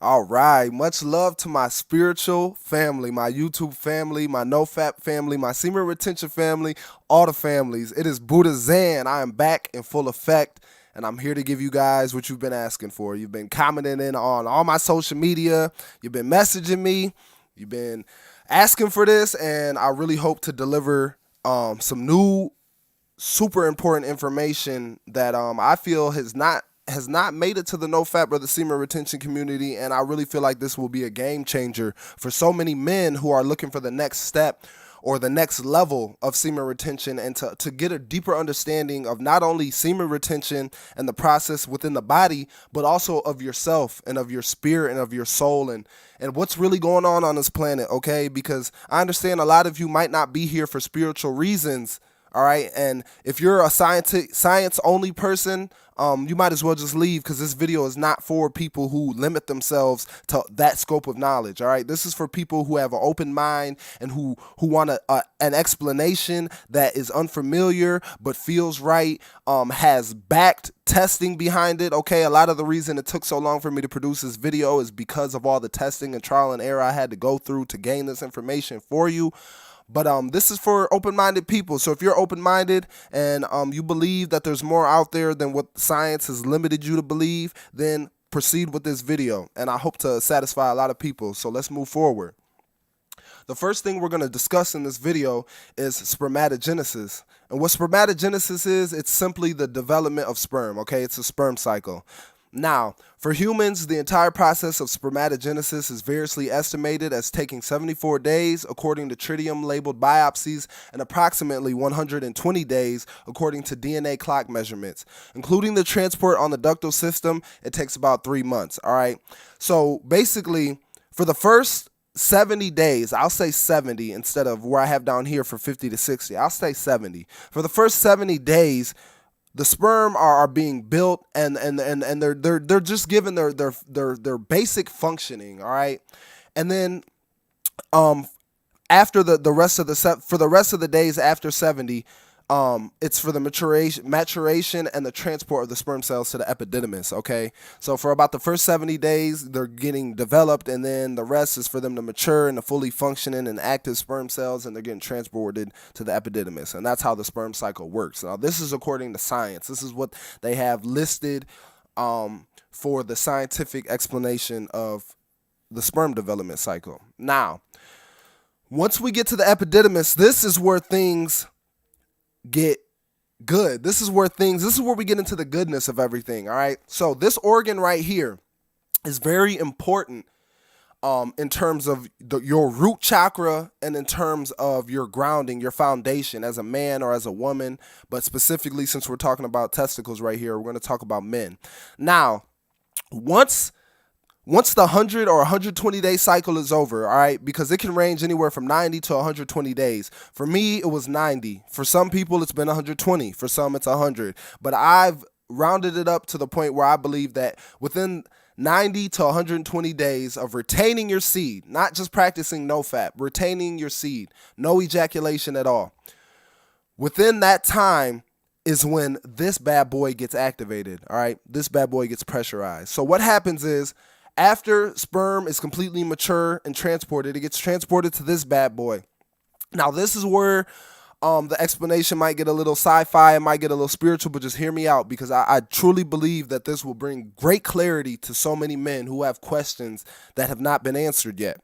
All right. Much love to my spiritual family, my YouTube family, my NoFAP family, my semen retention family, all the families. It is Buddha Zan. I am back in full effect, and I'm here to give you guys what you've been asking for. You've been commenting in on all my social media. You've been messaging me. You've been asking for this, and I really hope to deliver some new super important information that I feel has not made it to the NoFap or the semen retention community, and I really feel like this will be a game changer for so many men who are looking for the next step or the next level of semen retention, and to get a deeper understanding of not only semen retention and the process within the body, but also of yourself and of your spirit and of your soul, and what's really going on this planet, okay? Because I understand a lot of you might not be here for spiritual reasons. All right, and if you're a science only person, you might as well just leave, because this video is not for people who limit themselves to that scope of knowledge. All right, this is for people who have an open mind and who want an explanation that is unfamiliar but feels right, has backed testing behind it. Okay, a lot of the reason it took so long for me to produce this video is because of all the testing and trial and error I had to go through to gain this information for you. But this is for open-minded people. So if you're open-minded and you believe that there's more out there than what science has limited you to believe, then proceed with this video. And I hope to satisfy a lot of people. So let's move forward. The first thing we're going to discuss in this video is spermatogenesis. And what spermatogenesis is, it's simply the development of sperm, okay? It's a sperm cycle. Now, for humans, the entire process of spermatogenesis is variously estimated as taking 74 days according to tritium-labeled biopsies and approximately 120 days according to DNA clock measurements. Including the transport on the ductal system, it takes about 3 months, all right? So basically, for the first 70 days, I'll say 70 instead of where I have down here for 50 to 60. I'll say 70. For the first 70 days, the sperm are being built, and they're just given their basic functioning, all right? And then after the rest of the days after 70, it's for the maturation and the transport of the sperm cells to the epididymis, okay? So for about the first 70 days, they're getting developed, and then the rest is for them to mature into fully functioning and active sperm cells, and they're getting transported to the epididymis. And that's how the sperm cycle works. Now, this is according to science. This is what they have listed for the scientific explanation of the sperm development cycle. Now, once we get to the epididymis, this is where things get good. This is where we get into the goodness of everything, all right? So this organ right here is very important in terms of your root chakra, and in terms of your grounding, your foundation as a man or as a woman. But specifically, since we're talking about testicles right here, we're going to talk about men. Now, once the 100 or 120 day cycle is over, all right, because it can range anywhere from 90 to 120 days. For me, it was 90. For some people, it's been 120. For some, it's 100. But I've rounded it up to the point where I believe that within 90 to 120 days of retaining your seed, not just practicing NoFap, retaining your seed, no ejaculation at all, within that time is when this bad boy gets activated, all right? This bad boy gets pressurized. So what happens is, after sperm is completely mature and transported, it gets transported to this bad boy. Now, this is where the explanation might get a little sci-fi, it might get a little spiritual, but just hear me out, because I truly believe that this will bring great clarity to so many men who have questions that have not been answered yet.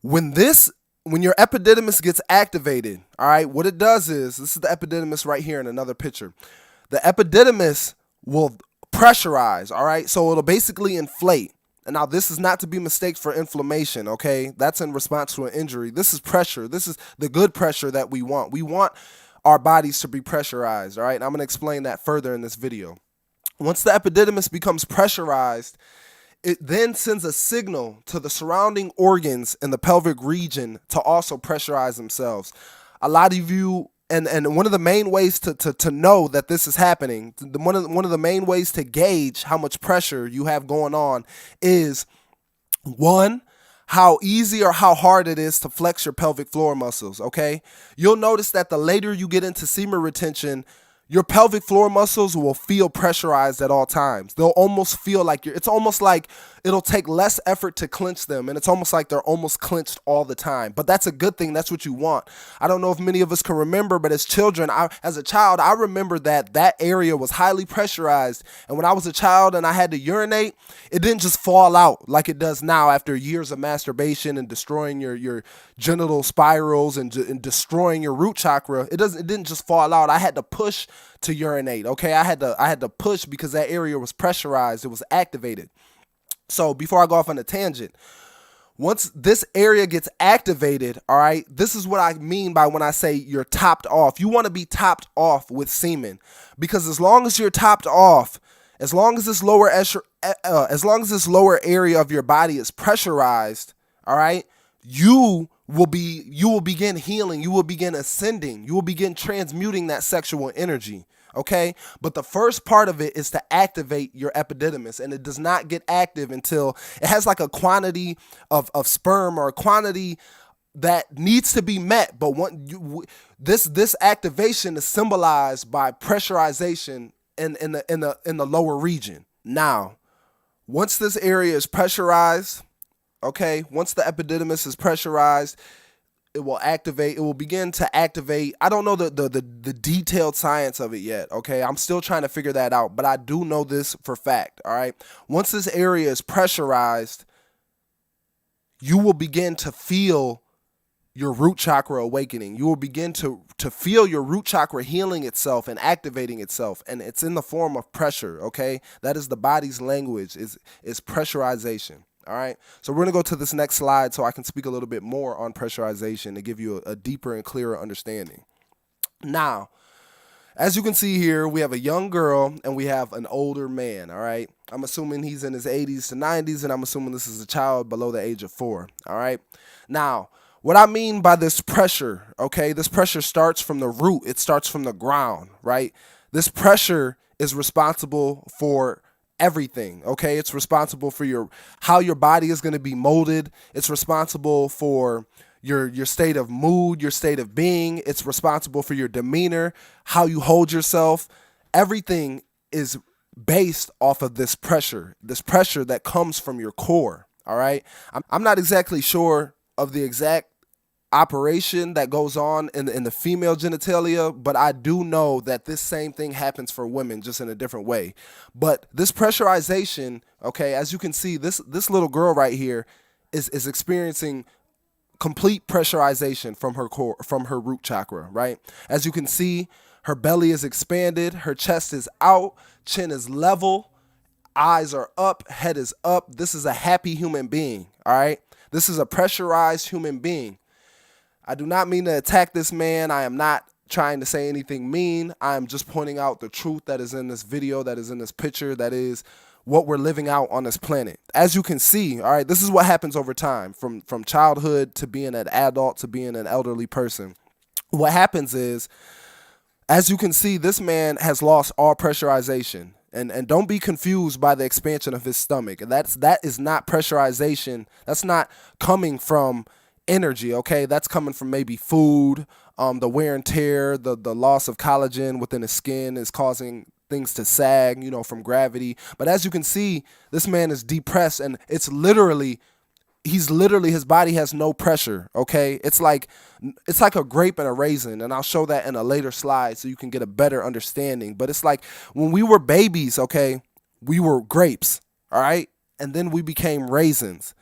When your epididymis gets activated, all right, what it does is, this is the epididymis right here in another picture. The epididymis will pressurize, all right? So it'll basically inflate. And now this is not to be mistaken for inflammation, okay? That's in response to an injury. This is pressure. This is the good pressure that we want. We want our bodies to be pressurized, all right? And I'm going to explain that further in this video. Once the epididymis becomes pressurized, it then sends a signal to the surrounding organs in the pelvic region to also pressurize themselves. A lot of you, and one of the main ways to know that this is happening, one of the main ways to gauge how much pressure you have going on is, one, how easy or how hard it is to flex your pelvic floor muscles, okay? You'll notice that the later you get into semen retention, your pelvic floor muscles will feel pressurized at all times. They'll almost feel like it's almost like it'll take less effort to clench them, and it's almost like they're almost clenched all the time. But that's a good thing. That's what you want. I don't know if many of us can remember, but as children, as a child, I remember that area was highly pressurized. And when I was a child and I had to urinate, it didn't just fall out like it does now after years of masturbation and destroying your genital spirals and destroying your root chakra. It didn't just fall out. I had to push to urinate. Okay, I had to push because that area was pressurized. It was activated. So before I go off on a tangent, once this area gets activated, all right, this is what I mean by when I say you're topped off. You want to be topped off with semen, because as long as you're topped off, as long as this lower area of your body is pressurized, all right, you will begin healing. You will begin ascending. You will begin transmuting that sexual energy. Okay, but the first part of it is to activate your epididymis, and it does not get active until it has like a quantity of sperm or a quantity that needs to be met. But this activation is symbolized by pressurization in the lower region. Now, once this area is pressurized, okay, once the epididymis is pressurized, it will activate. It will begin to activate. I don't know the detailed science of it yet. Okay, I'm still trying to figure that out, but I do know this for fact. All right, once this area is pressurized, you will begin to feel your root chakra awakening. You will begin to feel your root chakra healing itself and activating itself, and it's in the form of pressure. Okay, that is the body's language. Is pressurization. All right, so we're going to go to this next slide so I can speak a little bit more on pressurization to give you a deeper and clearer understanding. Now, as you can see here, we have a young girl and we have an older man. All right, I'm assuming he's in his 80s to 90s, and I'm assuming this is a child below the age of 4. All right, now, what I mean by this pressure, okay, this pressure starts from the root. It starts from the ground, right? This pressure is responsible for everything. Okay, it's responsible for how your body is going to be molded. It's responsible for your state of mood, your state of being. It's responsible for your demeanor, how you hold yourself. Everything is based off of this pressure that comes from your core. All right, I'm not exactly sure of the exact operation that goes on in the female genitalia, but I do know that this same thing happens for women, just in a different way. But this pressurization, okay, as you can see, this little girl right here is experiencing complete pressurization from her core, from her root chakra, right? As you can see, her belly is expanded, her chest is out, chin is level, eyes are up, head is up. This is a happy human being, all right? This is a pressurized human being. I do not mean to attack this man. I am not trying to say anything mean. I am just pointing out the truth that is in this video, that is in this picture, that is what we're living out on this planet. As you can see, all right, this is what happens over time, from childhood to being an adult to being an elderly person. What happens is, as you can see, this man has lost all pressurization. And don't be confused by the expansion of his stomach. That is not pressurization. That's not coming from energy, okay? That's coming from maybe food, the wear and tear, the loss of collagen within the skin is causing things to sag, from gravity. But as you can see, this man is depressed, and his body has no pressure, okay? It's like a grape and a raisin, and I'll show that in a later slide so you can get a better understanding. But it's like when we were babies, okay, we were grapes, all right? And then we became raisins.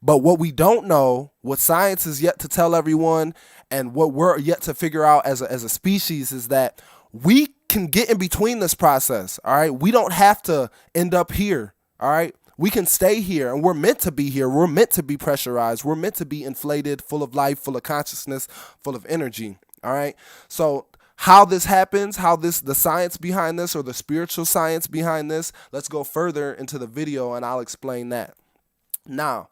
But what we don't know, what science is yet to tell everyone, and what we're yet to figure out as a species, is that we can get in between this process, all right? We don't have to end up here, all right? We can stay here, and we're meant to be here. We're meant to be pressurized. We're meant to be inflated, full of life, full of consciousness, full of energy, all right? So how this happens, the science behind this, or the spiritual science behind this, let's go further into the video, and I'll explain that. Now,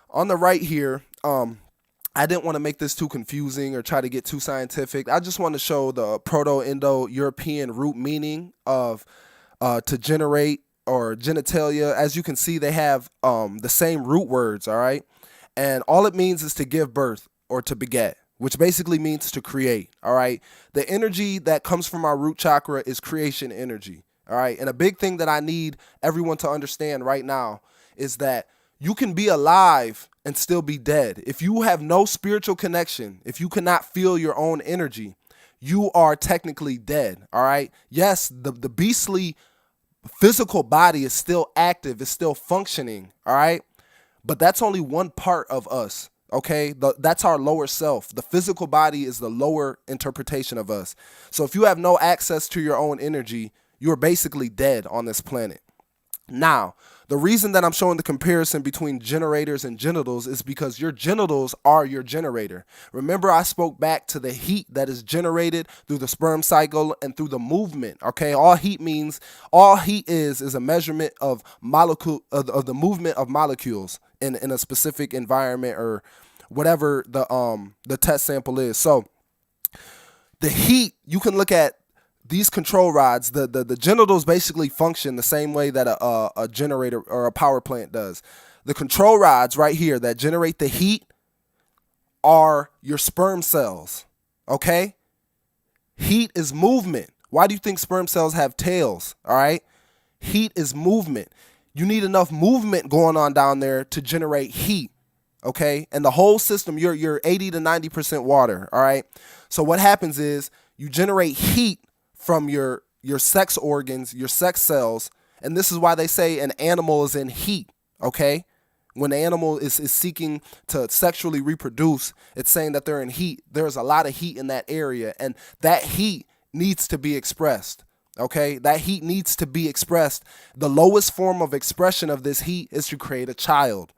on the right here, I didn't want to make this too confusing or try to get too scientific. I just want to show the Proto-Indo-European root meaning of to generate or genitalia. As you can see, they have the same root words, all right? And all it means is to give birth or to beget, which basically means to create. All right. The energy that comes from our root chakra is creation energy. All right. And a big thing that I need everyone to understand right now is that you can be alive and still be dead. If you have no spiritual connection, if you cannot feel your own energy, you are technically dead. All right. Yes, the beastly physical body is still active, is still functioning. All right. But that's only one part of us. Okay, that's our lower self. The physical body is the lower interpretation of us. So if you have no access to your own energy, you are basically dead on this planet. Now, the reason that I'm showing the comparison between generators and genitals is because your genitals are your generator. Remember, I spoke back to the heat that is generated through the sperm cycle and through the movement. Okay, all heat is a measurement of of the movement of molecules in a specific environment or whatever the test sample is. So the heat, you can look at these control rods. The genitals basically function the same way that a generator or a power plant does. The control rods right here that generate the heat are your sperm cells. Okay? Heat is movement. Why do you think sperm cells have tails? All right? Heat is movement. You need enough movement going on down there to generate heat. Okay? And the whole system, you're 80 to 90% water. All right? So what happens is you generate heat from your sex organs, your sex cells, and this is why they say an animal is in heat, okay? When the animal is seeking to sexually reproduce, it's saying that they're in heat. There's a lot of heat in that area, and that heat needs to be expressed, okay? That heat needs to be expressed. The lowest form of expression of this heat is to create a child,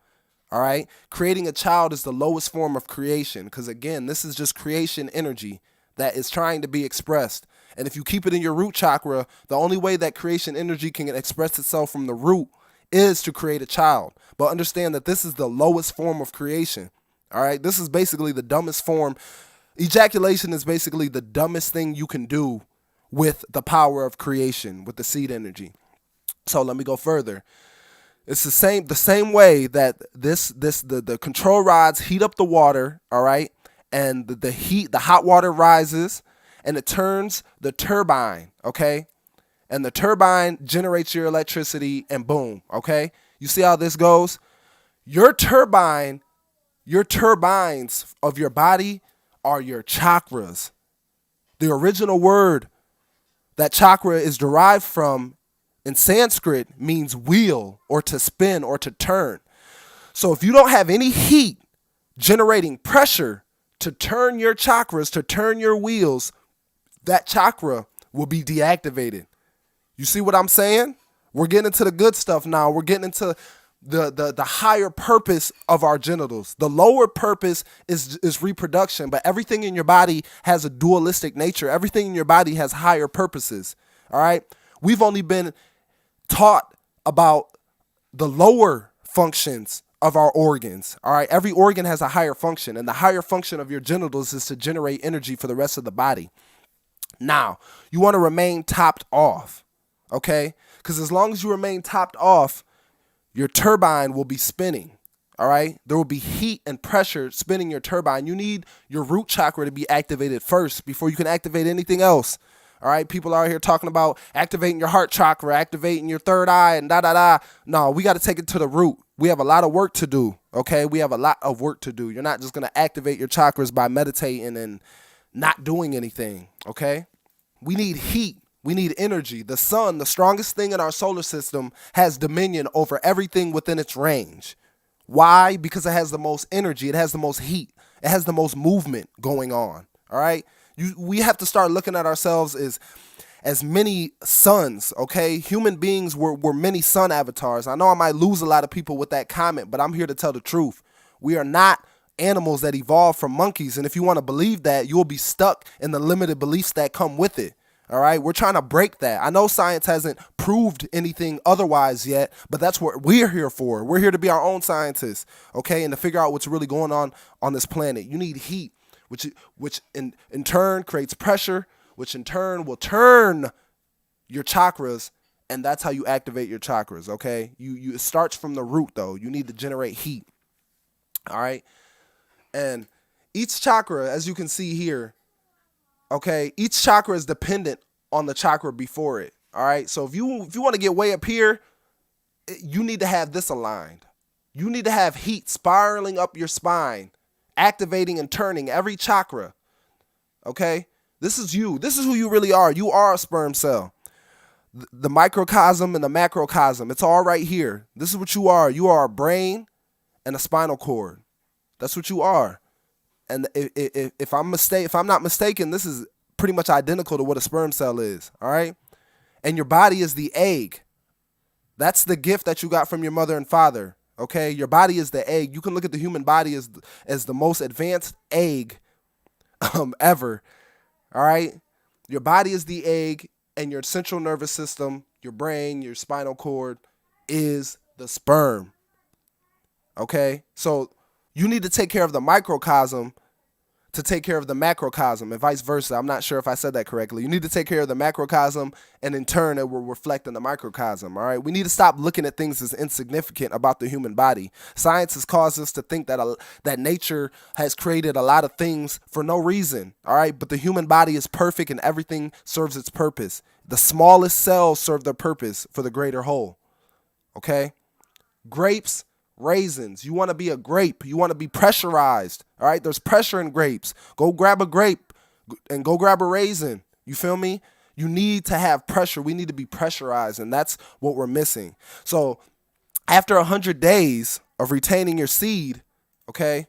all right? Creating a child is the lowest form of creation because, again, this is just creation energy that is trying to be expressed. And if you keep it in your root chakra, the only way that creation energy can express itself from the root is to create a child. But understand that this is the lowest form of creation. All right. This is basically the dumbest form. Ejaculation is basically the dumbest thing you can do with the power of creation, with the seed energy. So let me go further. It's the same way that the control rods heat up the water. All right. And the hot water rises and it turns the turbine, okay? And the turbine generates your electricity and boom, okay? You see how this goes? Your turbines of your body are your chakras. The original word that chakra is derived from in Sanskrit means wheel or to spin or to turn. So if you don't have any heat generating pressure to turn your chakras, to turn your wheels, that chakra will be deactivated. You see what I'm saying? We're getting into the good stuff now. We're getting into the higher purpose of our genitals. The lower purpose is reproduction, but everything in your body has a dualistic nature. Everything in your body has higher purposes. All right? We've only been taught about the lower functions of our organs. All right? Every organ has a higher function, and the higher function of your genitals is to generate energy for the rest of the body. Now, you want to remain topped off, okay? Because as long as you remain topped off, your turbine will be spinning, all right? There will be heat and pressure spinning your turbine. You need your root chakra to be activated first before you can activate anything else, all right? People are out here talking about activating your heart chakra, activating your third eye, and da-da-da. No, we got to take it to the root. We have a lot of work to do, okay? We have a lot of work to do. You're not just going to activate your chakras by meditating and not doing anything, okay? We need heat. We need energy. The sun, the strongest thing in our solar system, has dominion over everything within its range. Why? Because it has the most energy. It has the most heat. It has the most movement going on, all right? We have to start looking at ourselves as many suns, okay? Human beings were many sun avatars. I know I might lose a lot of people with that comment, but I'm here to tell the truth. We are not animals that evolved from monkeys, and if you want to believe that, you'll be stuck in the limited beliefs that come with it. All right, we're trying to break that. I know science hasn't proved anything otherwise yet, but that's what we're here for. We're here to be our own scientists, okay, and to figure out what's really going on this planet. You need heat, which in turn creates pressure, which in turn will turn your chakras, and that's how you activate your chakras, okay? It starts from the root, though. You need to generate heat, all right? And Each chakra, as you can see here, okay, each chakra is dependent on the chakra before it. All right. So if you want to get way up here, you need to have this aligned. You need to have heat spiraling up your spine, activating and turning every chakra. Okay? This is you. This is who you really are. You are a sperm cell. The microcosm and the macrocosm, it's all right here. This is what you are. You are a brain and a spinal cord. That's what you are. And if I'm not mistaken, this is pretty much identical to what a sperm cell is. All right? And your body is the egg. That's the gift that you got from your mother and father. Okay, your body is the egg. You can look at the human body as the most advanced egg ever. All right, your body is the egg, and your central nervous system, your brain, your spinal cord, is the sperm. Okay, so you need to take care of the microcosm to take care of the macrocosm, and vice versa. I'm not sure if I said that correctly. You need to take care of the macrocosm, and in turn, it will reflect in the microcosm. All right. We need to stop looking at things as insignificant about the human body. Science has caused us to think that nature has created a lot of things for no reason. All right. But the human body is perfect, and everything serves its purpose. The smallest cells serve their purpose for the greater whole. Okay. Grapes, raisins. You want to be a grape. You want to be pressurized. All right. There's pressure in grapes. Go grab a grape and go grab a raisin. You feel me? You need to have pressure. We need to be pressurized, and that's what we're missing. So after 100 days of retaining your seed, okay,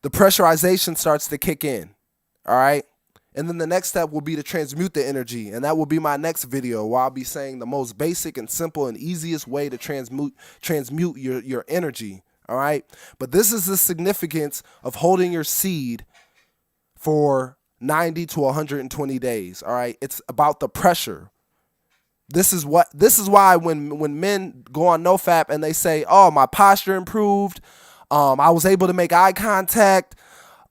the pressurization starts to kick in. All right. And then the next step will be to transmute the energy. And that will be my next video, where I'll be saying the most basic and simple and easiest way to transmute your energy. All right. But this is the significance of holding your seed for 90 to 120 days. All right. It's about the pressure. This is why when men go on NoFAP and they say, oh, my posture improved. I was able to make eye contact.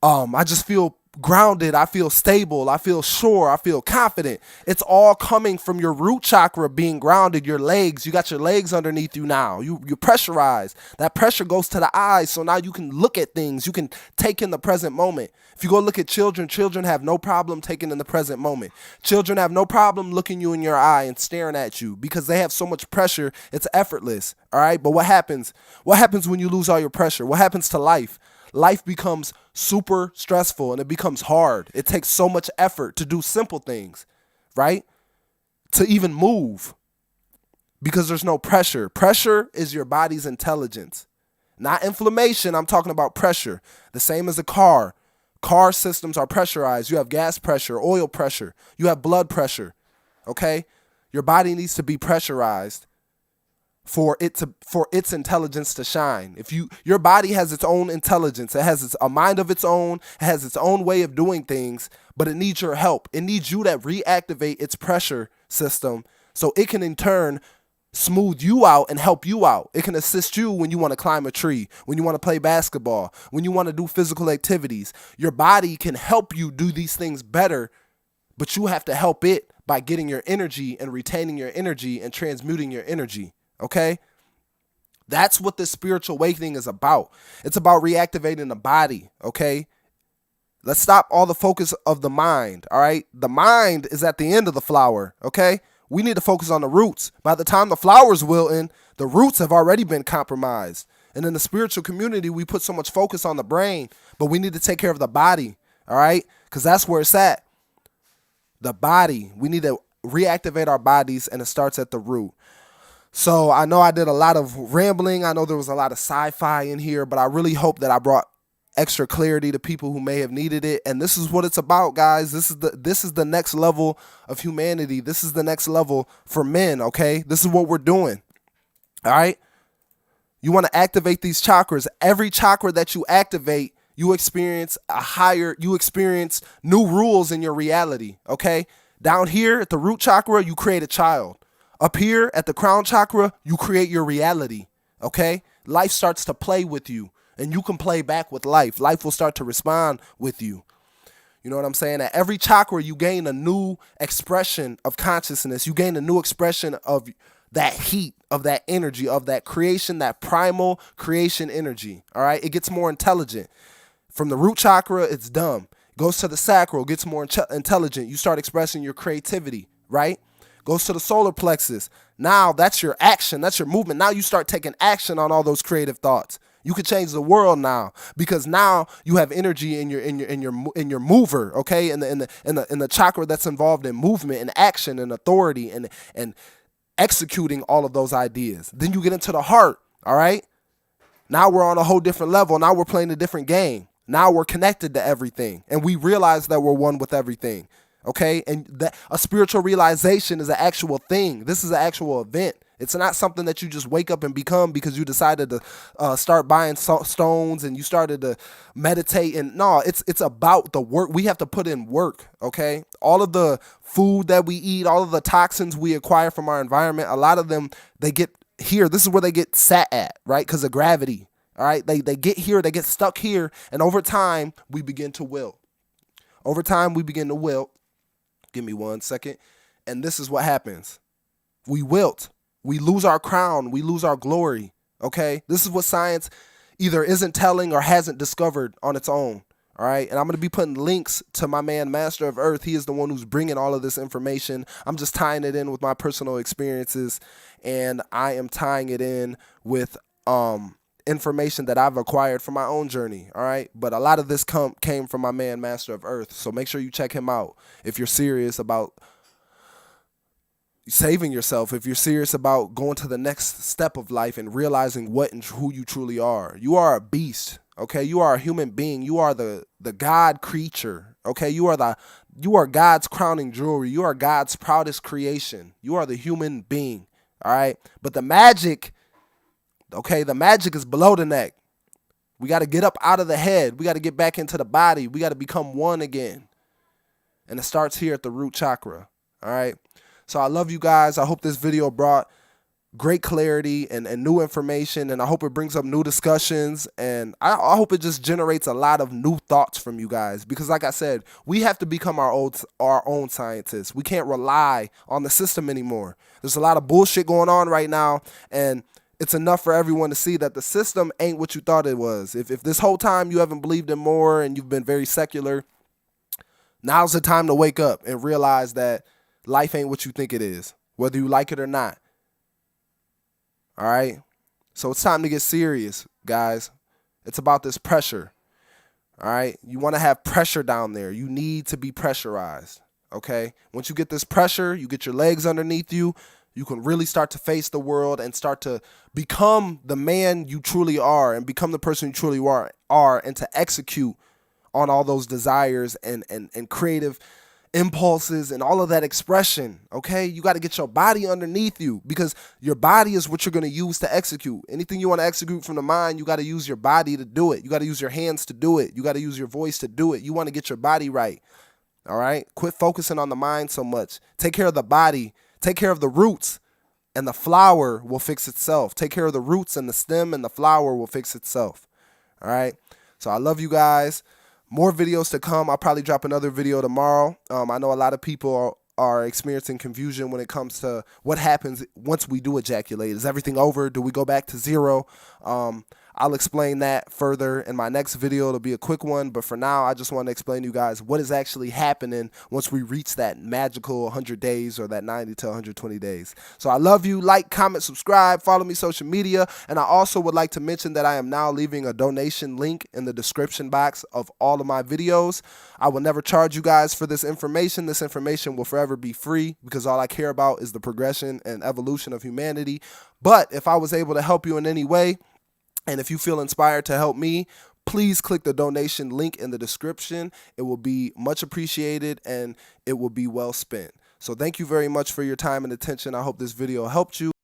I just feel grounded, I feel stable, I feel sure, I feel confident. It's all coming from your root chakra being grounded, your legs. You got your legs underneath you now. You're pressurized. That pressure goes to the eyes, so now you can look at things. You can take in the present moment. If you go look at children have no problem taking in the present moment. Children have no problem looking you in your eye and staring at you because they have so much pressure, it's effortless. All right, but what happens? What happens when you lose all your pressure? What happens to life? Life becomes super stressful and it becomes hard. It takes so much effort to do simple things, right? To even move, because there's no pressure. Pressure is your body's intelligence, not inflammation. I'm talking about pressure. The same as a car. Car systems are pressurized. You have gas pressure, oil pressure. You have blood pressure, okay? Your body needs to be pressurized for its intelligence to shine. Your body has its own intelligence, it has a mind of its own, it has its own way of doing things, but it needs your help. It needs you to reactivate its pressure system so it can in turn smooth you out and help you out. It can assist you when you want to climb a tree, when you want to play basketball, when you want to do physical activities. Your body can help you do these things better, but you have to help it by getting your energy and retaining your energy and transmuting your energy. Okay, that's what the spiritual awakening is about. It's about reactivating the body. Okay, let's stop all the focus of the mind. All right, the mind is at the end of the flower. Okay, we need to focus on the roots. By the time the flower's wilting, the roots have already been compromised. And in the spiritual community, we put so much focus on the brain, but we need to take care of the body. All right, because that's where it's at. The body. We need to reactivate our bodies, and it starts at the root. So I know I did a lot of rambling. I know there was a lot of sci-fi in here, but I really hope that I brought extra clarity to people who may have needed it. And this is what it's about, guys. This is the next level of humanity. This is the next level for men, okay? This is what we're doing. All right? You want to activate these chakras. Every chakra that you activate, you experience new rules in your reality, okay? Down here at the root chakra, you create a child. Up here at the crown chakra, you create your reality, okay? Life starts to play with you, and you can play back with life. Life will start to respond with you. You know what I'm saying? At every chakra, you gain a new expression of consciousness. You gain a new expression of that heat, of that energy, of that creation, that primal creation energy, all right? It gets more intelligent. From the root chakra, it's dumb. Goes to the sacral, gets more intelligent. You start expressing your creativity, right? Goes to the solar plexus. Now that's your action. That's your movement. Now you start taking action on all those creative thoughts. You could change the world now because now you have energy in your mover, okay? In the chakra that's involved in movement and action and authority and executing all of those ideas. Then you get into the heart, all right? Now we're on a whole different level. Now we're playing a different game. Now we're connected to everything, and we realize that we're one with everything, okay? And that a spiritual realization is an actual thing. This is an actual event. It's not something that you just wake up and become because you decided to start buying stones and you started to meditate. And no, it's about the work. We have to put in work, okay? All of the food that we eat, all of the toxins we acquire from our environment, a lot of them, they get here. This is where they get sat at, right? Because of gravity, all right? They get here, they get stuck here, and over time, we begin to wilt. Over time, we begin to wilt. Give me 1 second. And this is what happens. We wilt. We lose our crown. We lose our glory, okay? This is what science either isn't telling or hasn't discovered on its own, all right? And I'm going to be putting links to my man, Master of Earth. He is the one who's bringing all of this information. I'm just tying it in with my personal experiences, and I am tying it in with information that I've acquired from my own journey, all right? But a lot of this came from my man, Master of Earth, so make sure you check him out if you're serious about saving yourself, if you're serious about going to the next step of life and realizing what and who you truly are. You are a beast, okay? You are a human being. You are the God creature, okay? You are God's crowning jewelry. You are God's proudest creation. You are the human being, all right? But the magic, okay, the magic is below the neck. We got to get up out of the head. We got to get back into the body. We got to become one again. And it starts here at the root chakra, all right? So I love you guys. I hope this video brought great clarity and new information, and I hope it brings up new discussions, and I hope it just generates a lot of new thoughts from you guys, because like I said, we have to become our own scientists. We can't rely on the system anymore. There's a lot of bullshit going on right now, and it's enough for everyone to see that the system ain't what you thought it was. If this whole time you haven't believed in more and you've been very secular, now's the time to wake up and realize that life ain't what you think it is, whether you like it or not. All right? So it's time to get serious, guys. It's about this pressure. All right? You want to have pressure down there. You need to be pressurized, okay? Once you get this pressure, you get your legs underneath you, you can really start to face the world and start to become the man you truly are and become the person you truly are and to execute on all those desires and creative impulses and all of that expression, okay? You got to get your body underneath you, because your body is what you're going to use to execute. Anything you want to execute from the mind, you got to use your body to do it. You got to use your hands to do it. You got to use your voice to do it. You want to get your body right, all right? Quit focusing on the mind so much. Take care of the body. Take care of the roots, and the flower will fix itself. Take care of the roots, and the stem and the flower will fix itself, all right? So I love you guys. More videos to come. I'll probably drop another video tomorrow. I know a lot of people are experiencing confusion when it comes to what happens once we do ejaculate. Is everything over? Do we go back to zero? I'll explain that further in my next video. It'll be a quick one, but for now, I just want to explain to you guys what is actually happening once we reach that magical 100 days or that 90 to 120 days. So I love you. Like, comment, subscribe, follow me social media, and I also would like to mention that I am now leaving a donation link in the description box of all of my videos. I will never charge you guys for this information. This information will forever be free, because all I care about is the progression and evolution of humanity. But if I was able to help you in any way, and if you feel inspired to help me, please click the donation link in the description. It will be much appreciated, and it will be well spent. So thank you very much for your time and attention. I hope this video helped you.